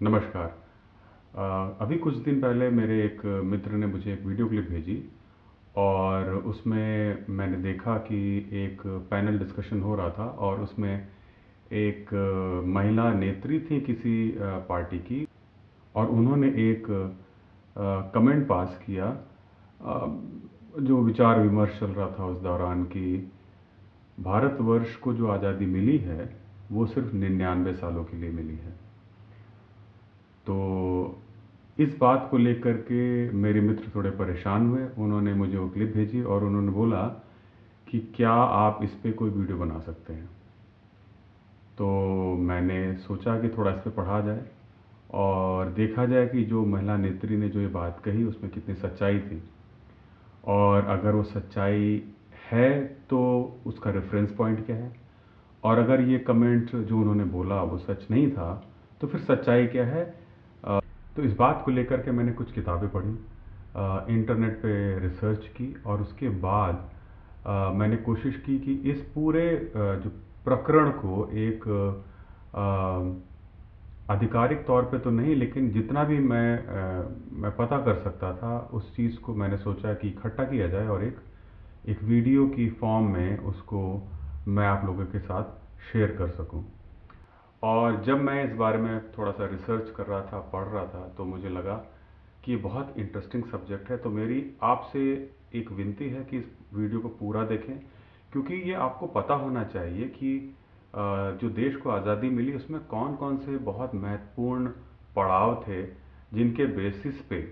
नमस्कार। अभी कुछ दिन पहले मेरे एक मित्र ने मुझे एक वीडियो क्लिप भेजी और उसमें मैंने देखा कि एक पैनल डिस्कशन हो रहा था और उसमें एक महिला नेत्री थी किसी पार्टी की और उन्होंने एक कमेंट पास किया, जो विचार विमर्श चल रहा था उस दौरान कि भारतवर्ष को जो आज़ादी मिली है वो सिर्फ 99 सालों के लिए मिली है। तो इस बात को लेकर के मेरे मित्र थोड़े परेशान हुए। उन्होंने मुझे वो क्लिप भेजी और उन्होंने बोला कि क्या आप इस पे कोई वीडियो बना सकते हैं। तो मैंने सोचा कि थोड़ा इस पे पढ़ा जाए और देखा जाए कि जो महिला नेत्री ने जो ये बात कही उसमें कितनी सच्चाई थी, और अगर वो सच्चाई है तो उसका रेफरेंस पॉइंट क्या है, और अगर ये कमेंट जो उन्होंने बोला वो सच नहीं था तो फिर सच्चाई क्या है। तो इस बात को लेकर के मैंने कुछ किताबें पढ़ी, इंटरनेट पे रिसर्च की और उसके बाद मैंने कोशिश की कि इस पूरे जो प्रकरण को एक आधिकारिक तौर पे तो नहीं, लेकिन जितना भी मैं पता कर सकता था उस चीज़ को मैंने सोचा कि इकट्ठा किया जाए और एक एक वीडियो की फॉर्म में उसको मैं आप लोगों के साथ शेयर कर सकूं। और जब मैं इस बारे में थोड़ा सा रिसर्च कर रहा था, पढ़ रहा था, तो मुझे लगा कि ये बहुत इंटरेस्टिंग सब्जेक्ट है। तो मेरी आपसे एक विनती है कि इस वीडियो को पूरा देखें, क्योंकि ये आपको पता होना चाहिए कि जो देश को आज़ादी मिली उसमें कौन कौन से बहुत महत्वपूर्ण पड़ाव थे जिनके बेसिस पे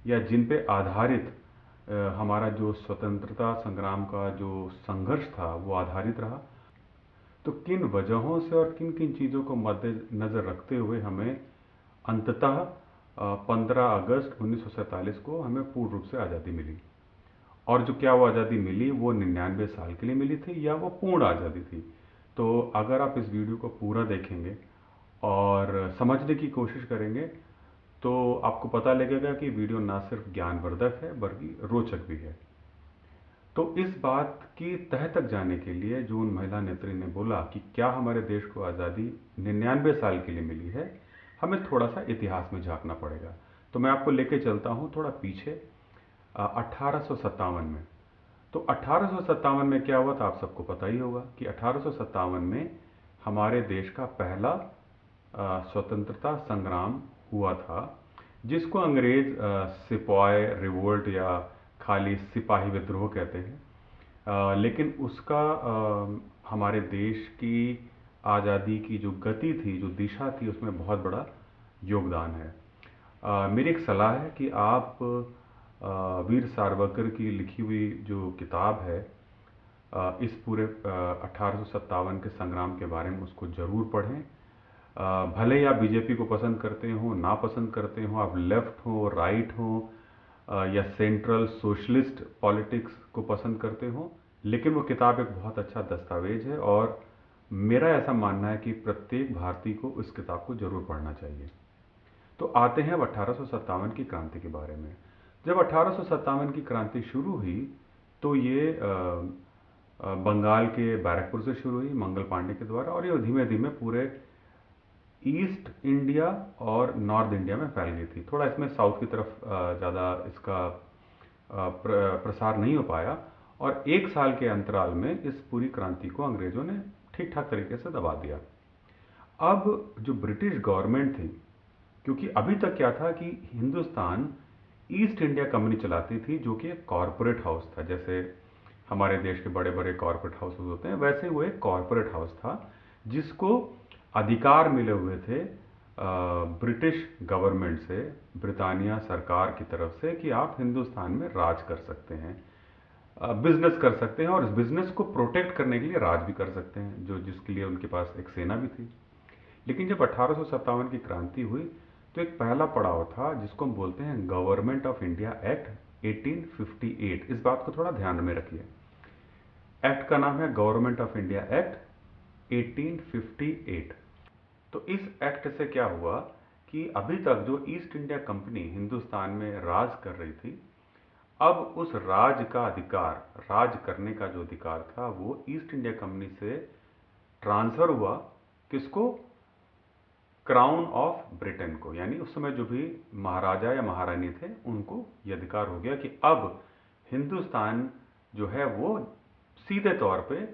या जिन पे आधारित हमारा जो स्वतंत्रता संग्राम का जो संघर्ष था वो आधारित रहा। तो किन वजहों से और किन किन चीज़ों को मद्देनज़र रखते हुए हमें अंततः 15 अगस्त 1947 को हमें पूर्ण रूप से आज़ादी मिली, और जो क्या वो आज़ादी मिली वो 99 साल के लिए मिली थी या वो पूर्ण आज़ादी थी। तो अगर आप इस वीडियो को पूरा देखेंगे और समझने की कोशिश करेंगे तो आपको पता लगेगा कि वीडियो ना सिर्फ ज्ञानवर्धक है बल्कि रोचक भी है। तो इस बात की तह तक जाने के लिए जो उन महिला नेत्री ने बोला कि क्या हमारे देश को आज़ादी 99 साल के लिए मिली है, हमें थोड़ा सा इतिहास में झांकना पड़ेगा। तो मैं आपको लेके चलता हूँ थोड़ा पीछे, 1857 में। तो 1857 में क्या हुआ था आप सबको पता ही होगा कि 1857 में हमारे देश का पहला स्वतंत्रता संग्राम हुआ था, जिसको अंग्रेज सिपाही रिवोल्ट या खाली सिपाही विद्रोह कहते हैं। लेकिन उसका हमारे देश की आज़ादी की जो गति थी, जो दिशा थी, उसमें बहुत बड़ा योगदान है। मेरी एक सलाह है कि आप वीर सावरकर की लिखी हुई जो किताब है, इस पूरे 1857 के संग्राम के बारे में उसको ज़रूर पढ़ें। भले ही आप बीजेपी को पसंद करते हो, ना पसंद करते हो, आप लेफ्ट हो, राइट हो, या सेंट्रल सोशलिस्ट पॉलिटिक्स को पसंद करते हो, लेकिन वो किताब एक बहुत अच्छा दस्तावेज है और मेरा ऐसा मानना है कि प्रत्येक भारतीय को उस किताब को जरूर पढ़ना चाहिए। तो आते हैं अब 1857 की क्रांति के बारे में। जब 1857 की क्रांति शुरू हुई तो ये बंगाल के बैरकपुर से शुरू हुई मंगल पांडे के द्वारा, और ये धीमे धीमे पूरे ईस्ट इंडिया और नॉर्थ इंडिया में फैल गई थी। थोड़ा इसमें साउथ की तरफ ज़्यादा इसका प्रसार नहीं हो पाया, और एक साल के अंतराल में इस पूरी क्रांति को अंग्रेजों ने ठीक ठाक तरीके से दबा दिया। अब जो ब्रिटिश गवर्नमेंट थी, क्योंकि अभी तक क्या था कि हिंदुस्तान ईस्ट इंडिया कंपनी चलाती थी, जो कि एक कॉरपोरेट हाउस था। जैसे हमारे देश के बड़े बड़े कॉरपोरेट हाउस होते हैं, वैसे वो एक कॉरपोरेट हाउस था जिसको अधिकार मिले हुए थे ब्रिटिश गवर्नमेंट से, ब्रिटानिया सरकार की तरफ से, कि आप हिंदुस्तान में राज कर सकते हैं, बिजनेस कर सकते हैं, और इस बिजनेस को प्रोटेक्ट करने के लिए राज भी कर सकते हैं, जो जिसके लिए उनके पास एक सेना भी थी। लेकिन जब 1857 की क्रांति हुई तो एक पहला पड़ाव था जिसको हम बोलते हैं गवर्नमेंट ऑफ इंडिया एक्ट 1858। इस बात को थोड़ा ध्यान में रखिए। एक्ट का नाम है गवर्नमेंट ऑफ इंडिया एक्ट 1858। तो इस एक्ट से क्या हुआ कि अभी तक जो ईस्ट इंडिया कंपनी हिंदुस्तान में राज कर रही थी, अब उस राज का अधिकार, राज करने का जो अधिकार था, वो ईस्ट इंडिया कंपनी से ट्रांसफर हुआ किसको? क्राउन ऑफ ब्रिटेन को, यानी उस समय जो भी महाराजा या महारानी थे उनको ये अधिकार हो गया कि अब हिंदुस्तान जो है वो सीधे तौर पे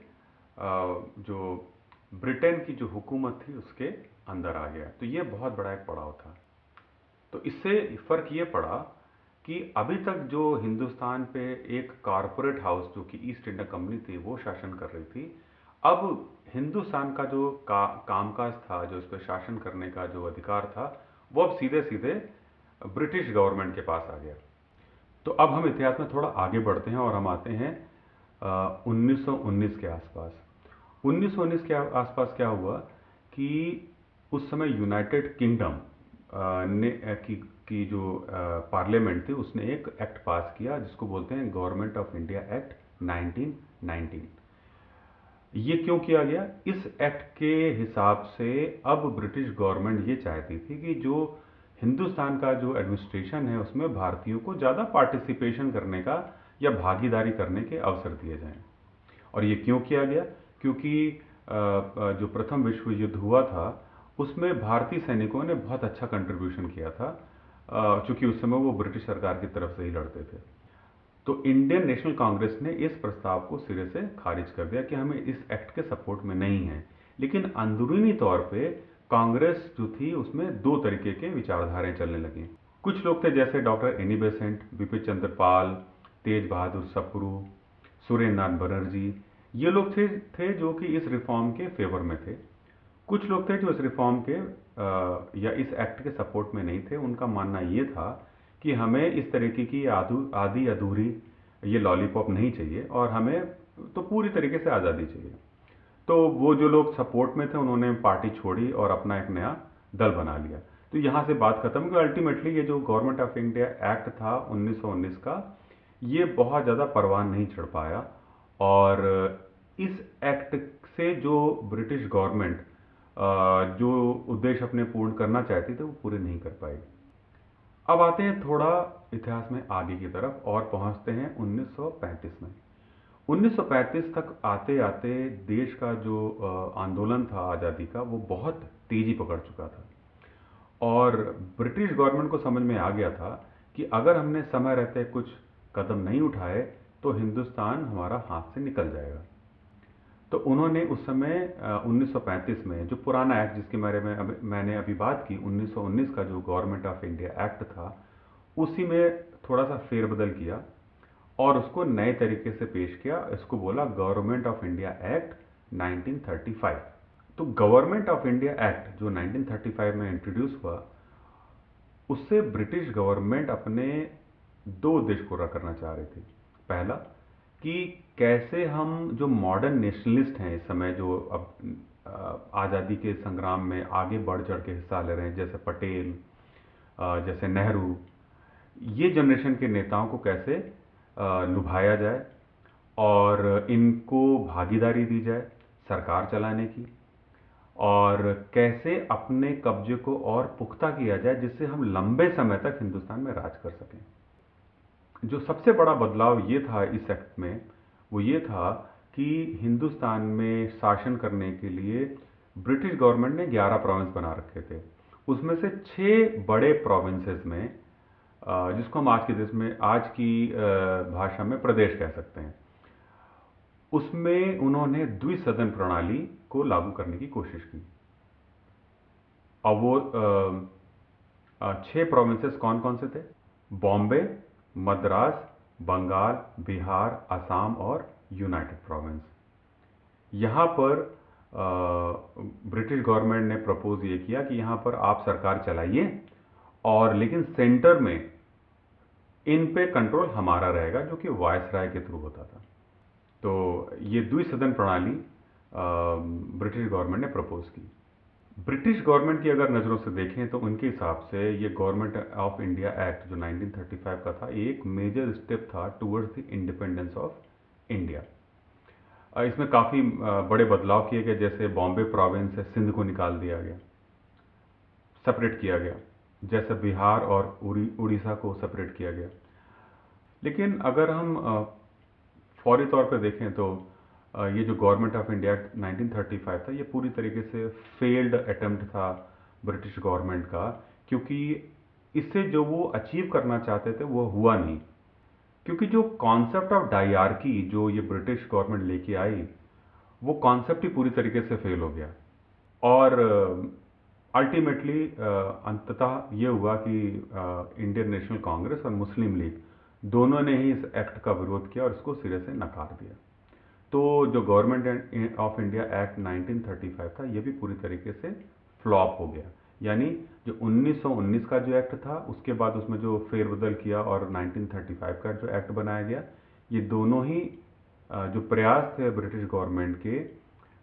जो ब्रिटेन की जो हुकूमत थी उसके अंदर आ गया। तो ये बहुत बड़ा एक पड़ाव था। तो इससे फर्क ये पड़ा कि अभी तक जो हिंदुस्तान पे एक कॉरपोरेट हाउस जो कि ईस्ट इंडिया कंपनी थी वो शासन कर रही थी, अब हिंदुस्तान का जो कामकाज था, जो इस पर शासन करने का जो अधिकार था, वो अब सीधे सीधे ब्रिटिश गवर्नमेंट के पास आ गया। तो अब हम इतिहास में थोड़ा आगे बढ़ते हैं और हम आते हैं 1919 के आसपास। 1919 के आसपास क्या हुआ कि उस समय यूनाइटेड किंगडम ने की जो पार्लियामेंट थी उसने एक एक्ट पास किया जिसको बोलते हैं गवर्नमेंट ऑफ इंडिया एक्ट 1919। ये क्यों किया गया? इस एक्ट के हिसाब से अब ब्रिटिश गवर्नमेंट ये चाहती थी कि जो हिंदुस्तान का जो एडमिनिस्ट्रेशन है उसमें भारतीयों को ज़्यादा पार्टिसिपेशन करने का या भागीदारी करने के अवसर दिए जाएं। और ये क्यों किया गया? क्योंकि जो प्रथम विश्व युद्ध हुआ था उसमें भारतीय सैनिकों ने बहुत अच्छा कंट्रीब्यूशन किया था, चूंकि उस समय वो ब्रिटिश सरकार की तरफ से ही लड़ते थे। तो इंडियन नेशनल कांग्रेस ने इस प्रस्ताव को सिरे से खारिज कर दिया कि हमें इस एक्ट के सपोर्ट में नहीं है। लेकिन अंदरूनी तौर पे कांग्रेस जो थी उसमें दो तरीके के विचारधाराएं चलने लगी। कुछ लोग थे जैसे doctor Annie Besant, Bipin Chandra Pal, तेज बहादुर सप्रू, सुरेंद्र नाथ बनर्जी, ये लोग थे जो कि इस रिफॉर्म के फेवर में थे। कुछ लोग थे जो इस रिफॉर्म के या इस एक्ट के सपोर्ट में नहीं थे। उनका मानना ये था कि हमें इस तरीके की आधी अधूरी ये लॉलीपॉप नहीं चाहिए और हमें तो पूरी तरीके से आज़ादी चाहिए। तो वो जो लोग सपोर्ट में थे उन्होंने पार्टी छोड़ी और अपना एक नया दल बना लिया। तो यहाँ से बात खत्म कि अल्टीमेटली ये जो गवर्नमेंट ऑफ इंडिया एक्ट था 1919 का, ये बहुत ज़्यादा परवान नहीं चढ़ पाया और इस एक्ट से जो ब्रिटिश गवर्नमेंट जो उद्देश्य अपने पूर्ण करना चाहती थे वो पूरे नहीं कर पाई। अब आते हैं थोड़ा इतिहास में आगे की तरफ और पहुंचते हैं 1935 में। 1935 तक आते आते देश का जो आंदोलन था आज़ादी का वो बहुत तेजी पकड़ चुका था और ब्रिटिश गवर्नमेंट को समझ में आ गया था कि अगर हमने समय रहते कुछ कदम नहीं उठाए तो हिंदुस्तान हमारा हाथ से निकल जाएगा। तो उन्होंने उस समय 1935 में जो पुराना एक्ट जिसके बारे में मैंने अभी बात की 1919 का जो गवर्नमेंट ऑफ इंडिया एक्ट था उसी में थोड़ा सा फेरबदल किया और उसको नए तरीके से पेश किया। इसको बोला गवर्नमेंट ऑफ इंडिया एक्ट 1935। तो गवर्नमेंट ऑफ इंडिया एक्ट जो 1935 में इंट्रोड्यूस हुआ उससे ब्रिटिश गवर्नमेंट अपने दो उद्देश्य पूरा करना चाह रही थी। पहला कि कैसे हम जो मॉडर्न नेशनलिस्ट हैं इस समय जो अब आज़ादी के संग्राम में आगे बढ़ चढ़ के हिस्सा ले रहे हैं जैसे पटेल, जैसे नेहरू, ये जनरेशन के नेताओं को कैसे लुभाया जाए और इनको भागीदारी दी जाए सरकार चलाने की और कैसे अपने कब्जे को और पुख्ता किया जाए जिससे हम लंबे समय तक हिंदुस्तान में राज कर सकें। जो सबसे बड़ा बदलाव ये था इस एक्ट में वो ये था कि हिंदुस्तान में शासन करने के लिए ब्रिटिश गवर्नमेंट ने 11 प्रोविंस बना रखे थे। उसमें से 6 बड़े प्रोविंसेस में जिसको हम आज के देश में आज की भाषा में प्रदेश कह सकते हैं, उसमें उन्होंने द्विसदन प्रणाली को लागू करने की कोशिश की। अब वो 6 प्रोविंसेस कौन कौन से थे? बॉम्बे, मद्रास, बंगाल, बिहार, असम और यूनाइटेड प्रोविंस। यहाँ पर ब्रिटिश गवर्नमेंट ने प्रपोज ये किया कि यहाँ पर आप सरकार चलाइए और लेकिन सेंटर में इन पे कंट्रोल हमारा रहेगा जो कि वायसराय के थ्रू होता था। तो ये द्विसदन प्रणाली ब्रिटिश गवर्नमेंट ने प्रपोज की। ब्रिटिश गवर्नमेंट की अगर नज़रों से देखें तो उनके हिसाब से ये गवर्नमेंट ऑफ इंडिया एक्ट जो 1935 का था एक मेजर स्टेप था towards the independence of India. इसमें काफ़ी बड़े बदलाव किए गए, जैसे बॉम्बे प्रोविंस से सिंध को निकाल दिया गया, सेपरेट किया गया, जैसे बिहार और उड़ीसा को सेपरेट किया गया। लेकिन अगर हम फौरी तौर पर देखें तो ये जो गवर्नमेंट ऑफ इंडिया 1935 था ये पूरी तरीके से फेल्ड अटेम्प्ट था ब्रिटिश गवर्नमेंट का, क्योंकि इससे जो वो अचीव करना चाहते थे वो हुआ नहीं। क्योंकि जो कॉन्सेप्ट ऑफ डायरार्की जो ये ब्रिटिश गवर्नमेंट लेके आई, वो कॉन्सेप्ट ही पूरी तरीके से फेल हो गया। और अल्टीमेटली अंततः ये हुआ कि इंडियन नेशनल कांग्रेस और मुस्लिम लीग दोनों ने ही इस एक्ट का विरोध किया और इसको सिरे से नकार दिया। तो जो गवर्नमेंट ऑफ इंडिया एक्ट 1935 था, ये भी पूरी तरीके से फ्लॉप हो गया। यानी जो 1919 का जो एक्ट था, उसके बाद उसमें जो फेरबदल किया और 1935 का जो एक्ट बनाया गया, ये दोनों ही जो प्रयास थे ब्रिटिश गवर्नमेंट के,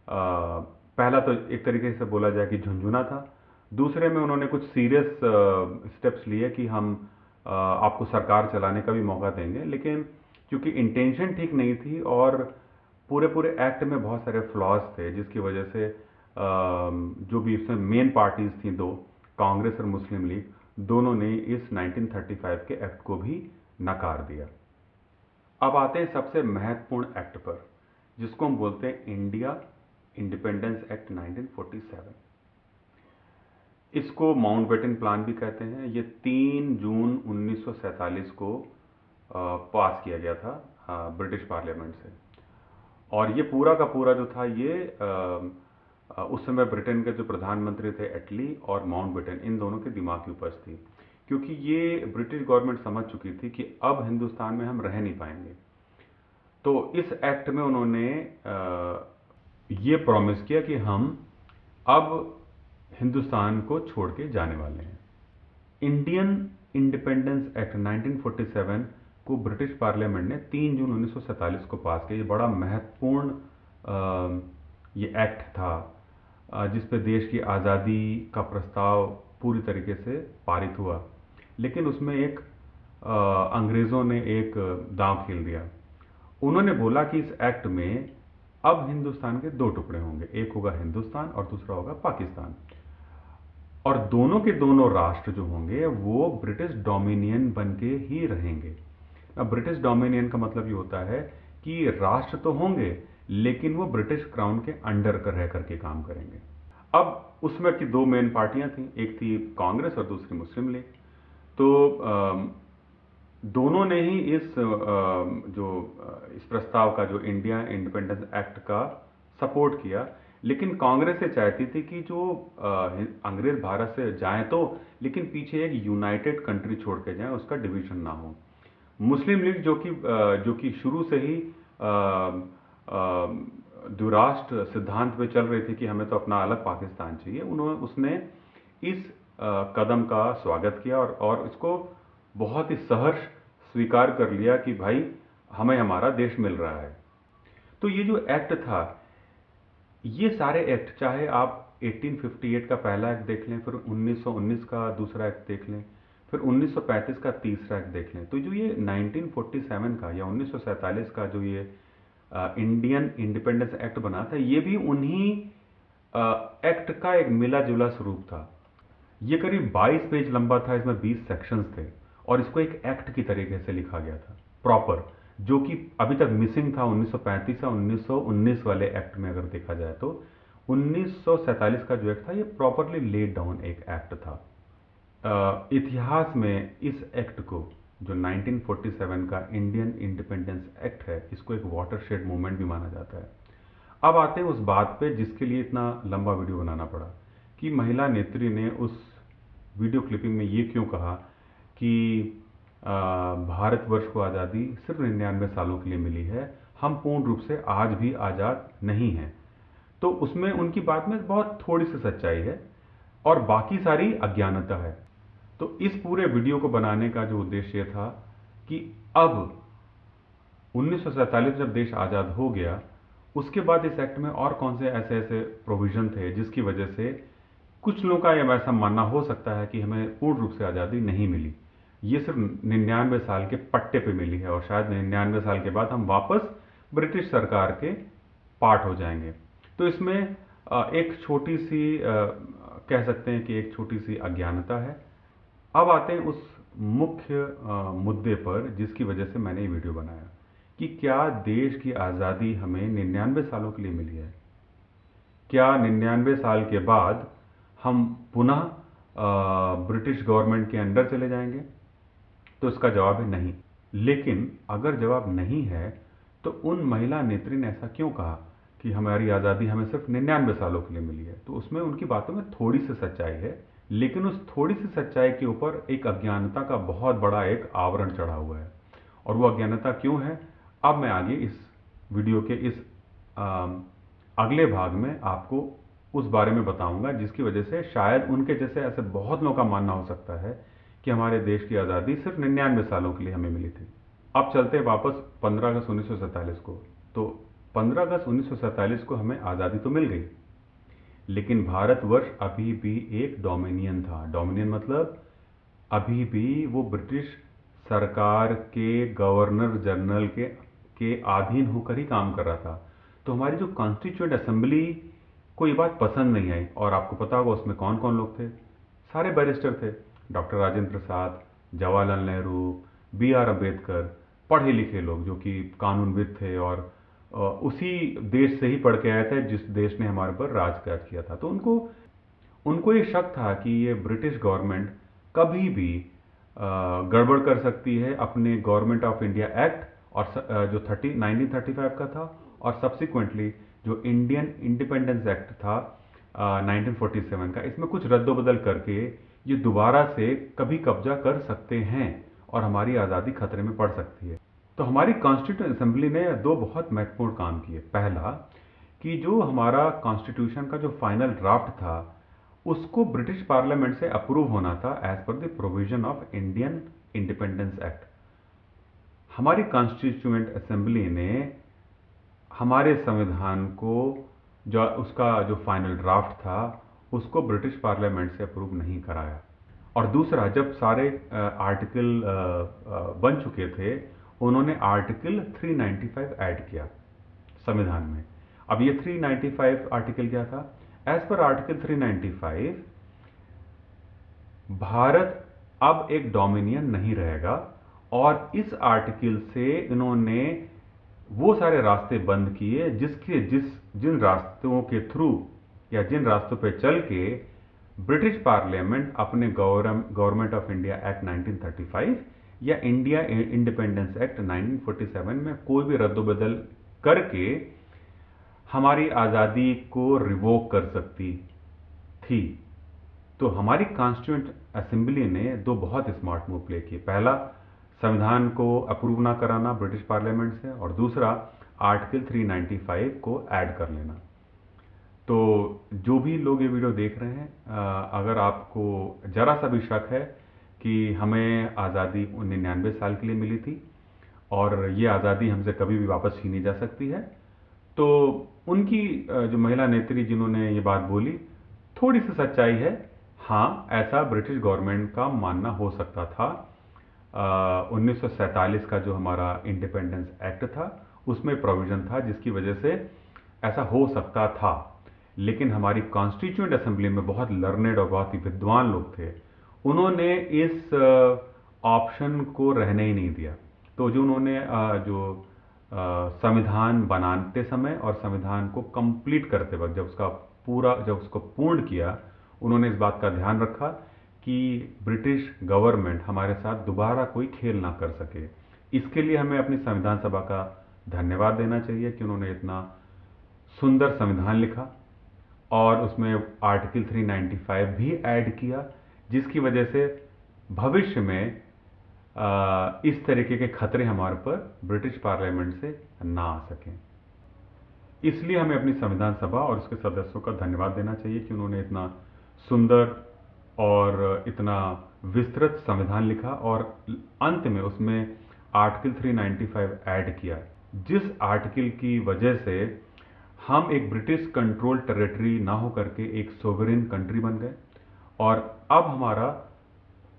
पहला तो एक तरीके से बोला जाए कि झुंझुना था। दूसरे में उन्होंने कुछ सीरियस स्टेप्स लिए कि हम आपको सरकार चलाने का भी मौका देंगे, लेकिन क्योंकि इंटेंशन ठीक नहीं थी और पूरे पूरे एक्ट में बहुत सारे फ्लॉज थे, जिसकी वजह से जो भी इसमें मेन पार्टीज थी दो, कांग्रेस और मुस्लिम लीग, दोनों ने इस 1935 के एक्ट को भी नकार दिया। अब आते हैं सबसे महत्वपूर्ण एक्ट पर, जिसको हम बोलते हैं इंडिया इंडिपेंडेंस एक्ट 1947। इसको माउंटबेटन प्लान भी कहते हैं। ये 3 जून 1947 को पास किया गया था ब्रिटिश पार्लियामेंट से। और ये पूरा का पूरा जो था, ये उस समय ब्रिटेन के जो प्रधानमंत्री थे एटली और माउंटबेटन, इन दोनों के दिमाग की उपज थी, क्योंकि ये ब्रिटिश गवर्नमेंट समझ चुकी थी कि अब हिंदुस्तान में हम रह नहीं पाएंगे। तो इस एक्ट में उन्होंने ये प्रॉमिस किया कि हम अब हिंदुस्तान को छोड़ के जाने वाले हैं। इंडियन इंडिपेंडेंस एक्ट 1947 को ब्रिटिश पार्लियामेंट ने 3 जून 1947 को पास किया। ये बड़ा महत्वपूर्ण ये एक्ट था, जिस पे देश की आज़ादी का प्रस्ताव पूरी तरीके से पारित हुआ। लेकिन उसमें एक अंग्रेज़ों ने एक दांव खेल दिया। उन्होंने बोला कि इस एक्ट में अब हिंदुस्तान के 2 टुकड़े होंगे, एक होगा हिंदुस्तान और दूसरा होगा पाकिस्तान। और दोनों के दोनों राष्ट्र जो होंगे वो ब्रिटिश डोमिनियन बन के ही रहेंगे। अब ब्रिटिश डोमिनियन का मतलब ये होता है कि राष्ट्र तो होंगे, लेकिन वो ब्रिटिश क्राउन के अंडर कर रह करके काम करेंगे। अब उसमें की 2 मेन पार्टियां थी, एक थी कांग्रेस और दूसरी मुस्लिम लीग। तो दोनों ने ही इस प्रस्ताव का, जो इंडिया इंडिपेंडेंस एक्ट का, सपोर्ट किया। लेकिन कांग्रेस ये चाहती थी कि जो अंग्रेज भारत से जाएं तो, लेकिन पीछे एक यूनाइटेड कंट्री छोड़ के जाएं, उसका डिवीजन ना हो। मुस्लिम लीग जो कि शुरू से ही द्विराष्ट्र सिद्धांत पे चल रही थी कि हमें तो अपना अलग पाकिस्तान चाहिए, उसने इस कदम का स्वागत किया और इसको बहुत ही सहर्ष स्वीकार कर लिया कि भाई हमें हमारा देश मिल रहा है। तो ये जो एक्ट था, ये सारे एक्ट, चाहे आप 1858 का पहला एक्ट देख लें, फिर 1919 का दूसरा एक्ट देख लें, फिर 1935 का तीसरा एक्ट देख लें, तो जो ये 1947 का या 1947 का जो ये इंडियन इंडिपेंडेंस एक्ट बना था, ये भी उन्हीं एक्ट का एक मिला जुला स्वरूप था। ये करीब 22 पेज लंबा था, इसमें 20 सेक्शंस थे और इसको एक एक्ट की तरीके से लिखा गया था प्रॉपर, जो कि अभी तक मिसिंग था 1935 या 1919 वाले एक्ट में। अगर देखा जाए तो 1947 का जो एक्ट था, ये प्रॉपरली लेड डाउन एक एक्ट था। इतिहास में इस एक्ट को, जो 1947 का इंडियन इंडिपेंडेंस एक्ट है, इसको एक वाटरशेड मूवमेंट भी माना जाता है। अब आते हैं उस बात पे जिसके लिए इतना लंबा वीडियो बनाना पड़ा, कि महिला नेत्री ने उस वीडियो क्लिपिंग में ये क्यों कहा कि भारतवर्ष को आज़ादी सिर्फ 99 सालों के लिए मिली है, हम पूर्ण रूप से आज भी आज़ाद नहीं हैं। तो उसमें उनकी बात में बहुत थोड़ी सी सच्चाई है और बाकी सारी अज्ञानता है। तो इस पूरे वीडियो को बनाने का जो उद्देश्य था कि अब 1947 जब देश आज़ाद हो गया, उसके बाद इस एक्ट में और कौन से ऐसे ऐसे प्रोविजन थे जिसकी वजह से कुछ लोगों का यह ऐसा मानना हो सकता है कि हमें पूर्ण रूप से आज़ादी नहीं मिली, ये सिर्फ 99 साल के पट्टे पे मिली है और शायद 99 साल के बाद हम वापस ब्रिटिश सरकार के पार्ट हो जाएंगे। तो इसमें एक छोटी सी कह सकते हैं कि एक छोटी सी अज्ञानता है। अब आते हैं उस मुख्य मुद्दे पर जिसकी वजह से मैंने ये वीडियो बनाया, कि क्या देश की आज़ादी हमें 99 सालों के लिए मिली है? क्या 99 साल के बाद हम पुनः ब्रिटिश गवर्नमेंट के अंडर चले जाएंगे? तो इसका जवाब है नहीं। लेकिन अगर जवाब नहीं है तो उन महिला नेत्री ने ऐसा क्यों कहा कि हमारी आज़ादी हमें सिर्फ 99 सालों के लिए मिली है? तो उसमें उनकी बातों में थोड़ी सी सच्चाई है, लेकिन उस थोड़ी सी सच्चाई के ऊपर एक अज्ञानता का बहुत बड़ा एक आवरण चढ़ा हुआ है। और वो अज्ञानता क्यों है, अब मैं आगे इस वीडियो के इस अगले भाग में आपको उस बारे में बताऊंगा, जिसकी वजह से शायद उनके जैसे ऐसे बहुत लोगों का मानना हो सकता है कि हमारे देश की आज़ादी सिर्फ 99 सालों के लिए हमें मिली थी। अब चलते हैं वापस 15 अगस्त 1947 को। तो 15 अगस्त 1947 को हमें आज़ादी तो मिल गई, लेकिन भारतवर्ष अभी भी एक डोमिनियन था। डोमिनियन मतलब अभी भी वो ब्रिटिश सरकार के गवर्नर जनरल के अधीन होकर ही काम कर रहा था। तो हमारी जो कॉन्स्टिट्यूएंट असेंबली को ये बात पसंद नहीं आई। और आपको पता होगा उसमें कौन कौन लोग थे। सारे बैरिस्टर थे, doctor Rajendra Prasad, Jawaharlal Nehru, B R Ambedkar, पढ़े लिखे लोग जो कि कानूनविद थे और उसी देश से ही पढ़ के आए थे जिस देश ने हमारे पर राज किया था। तो उनको उनको ये शक था कि ये ब्रिटिश गवर्नमेंट कभी भी गड़बड़ कर सकती है अपने गवर्नमेंट ऑफ इंडिया एक्ट और जो 1935 का था, और सब्सिक्वेंटली जो इंडियन इंडिपेंडेंस एक्ट था 1947 का, इसमें कुछ रद्दोबदल करके ये दोबारा से कभी कब्जा कर सकते हैं और हमारी आज़ादी खतरे में पड़ सकती है। तो हमारी कॉन्स्टिट्यूंट असेंबली ने दो बहुत महत्वपूर्ण काम किए। पहला, कि जो हमारा कॉन्स्टिट्यूशन का जो फाइनल ड्राफ्ट था उसको ब्रिटिश पार्लियामेंट से अप्रूव होना था as per the provision of Indian Independence Act. हमारी कॉन्स्टिट्यूएंट असेंबली ने हमारे संविधान को, जो उसका जो फाइनल ड्राफ्ट था, उसको ब्रिटिश पार्लियामेंट से अप्रूव नहीं कराया। और दूसरा, जब सारे आर्टिकल बन चुके थे, उन्होंने आर्टिकल 395 ऐड किया संविधान में। अब ये 395 आर्टिकल क्या था? एज पर आर्टिकल 395 भारत अब एक डोमिनियन नहीं रहेगा, और इस आर्टिकल से इन्होंने वो सारे रास्ते बंद किए जिन रास्तों के थ्रू या जिन रास्तों पे चल के ब्रिटिश पार्लियामेंट अपने गवर्नमेंट ऑफ इंडिया एक्ट 1935 या इंडिया इंडिपेंडेंस एक्ट 1947 में कोई भी रद्दोबदल करके हमारी आज़ादी को रिवोक कर सकती थी। तो हमारी कॉन्स्टिट्यूएंट असेंबली ने दो बहुत स्मार्ट मूव प्ले किए। पहला, संविधान को अप्रूव ना कराना ब्रिटिश पार्लियामेंट से, और दूसरा, आर्टिकल 395 को ऐड कर लेना। तो जो भी लोग ये वीडियो देख रहे हैं, अगर आपको जरा सा भी शक है कि हमें आज़ादी 99 साल के लिए मिली थी और ये आज़ादी हमसे कभी भी वापस छीनी जा सकती है, तो उनकी जो महिला नेत्री जिन्होंने ये बात बोली, थोड़ी सी सच्चाई है। हाँ, ऐसा ब्रिटिश गवर्नमेंट का मानना हो सकता था। 1947 का जो हमारा इंडिपेंडेंस एक्ट था उसमें प्रोविजन था जिसकी वजह से ऐसा हो सकता था। लेकिन हमारी कॉन्स्टिट्यूएंट असेंबली में बहुत लर्नेड और बहुत ही विद्वान लोग थे, उन्होंने इस ऑप्शन को रहने ही नहीं दिया। तो जो उन्होंने जो संविधान बनाते समय और संविधान को कंप्लीट करते वक्त जब उसको पूर्ण किया, उन्होंने इस बात का ध्यान रखा कि ब्रिटिश गवर्नमेंट हमारे साथ दोबारा कोई खेल ना कर सके। इसके लिए हमें अपनी संविधान सभा का धन्यवाद देना चाहिए कि उन्होंने इतना सुंदर संविधान लिखा और उसमें आर्टिकल 395 भी ऐड किया, जिसकी वजह से भविष्य में इस तरीके के खतरे हमारे पर ब्रिटिश पार्लियामेंट से ना आ सकें। इसलिए हमें अपनी संविधान सभा और उसके सदस्यों का धन्यवाद देना चाहिए कि उन्होंने इतना सुंदर और इतना विस्तृत संविधान लिखा और अंत में उसमें आर्टिकल 395 ऐड किया, जिस आर्टिकल की वजह से हम एक ब्रिटिश कंट्रोल टेरिटरी ना हो करके एक सोवरेन कंट्री बन गए। और अब हमारा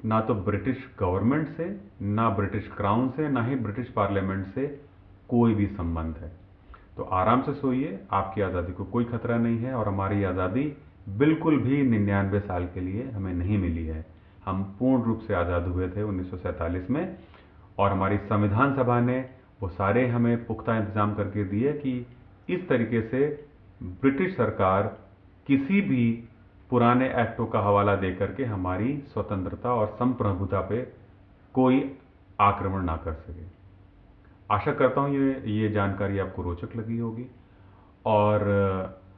ना तो ब्रिटिश गवर्नमेंट से, ना ब्रिटिश क्राउन से, ना ही ब्रिटिश पार्लियामेंट से कोई भी संबंध है। तो आराम से सोइए, आपकी आज़ादी को कोई खतरा नहीं है और हमारी आज़ादी बिल्कुल भी 99 साल के लिए हमें नहीं मिली है। हम पूर्ण रूप से आज़ाद हुए थे 1947 में, और हमारी संविधान सभा ने वो सारे हमें पुख्ता इंतजाम करके दिए कि इस तरीके से ब्रिटिश सरकार किसी भी पुराने एक्टों का हवाला दे करके हमारी स्वतंत्रता और संप्रभुता पे कोई आक्रमण ना कर सके। आशा करता हूँ ये जानकारी आपको रोचक लगी होगी, और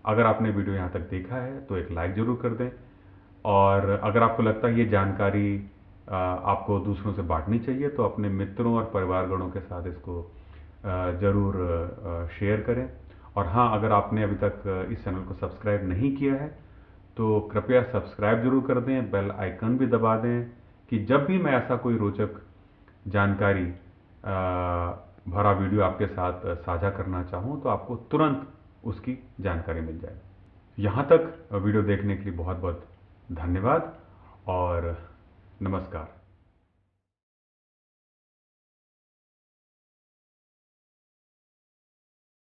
अगर आपने वीडियो यहाँ तक देखा है तो एक लाइक ज़रूर कर दें, और अगर आपको लगता है ये जानकारी आपको दूसरों से बांटनी चाहिए तो अपने मित्रों और परिवारगणों के साथ इसको ज़रूर शेयर करें। और हाँ, अगर आपने अभी तक इस चैनल को सब्सक्राइब नहीं किया है तो कृपया सब्सक्राइब जरूर कर दें, बेल आइकन भी दबा दें कि जब भी मैं ऐसा कोई रोचक जानकारी भरा वीडियो आपके साथ साझा करना चाहूँ तो आपको तुरंत उसकी जानकारी मिल जाए। यहाँ तक वीडियो देखने के लिए बहुत बहुत धन्यवाद और नमस्कार।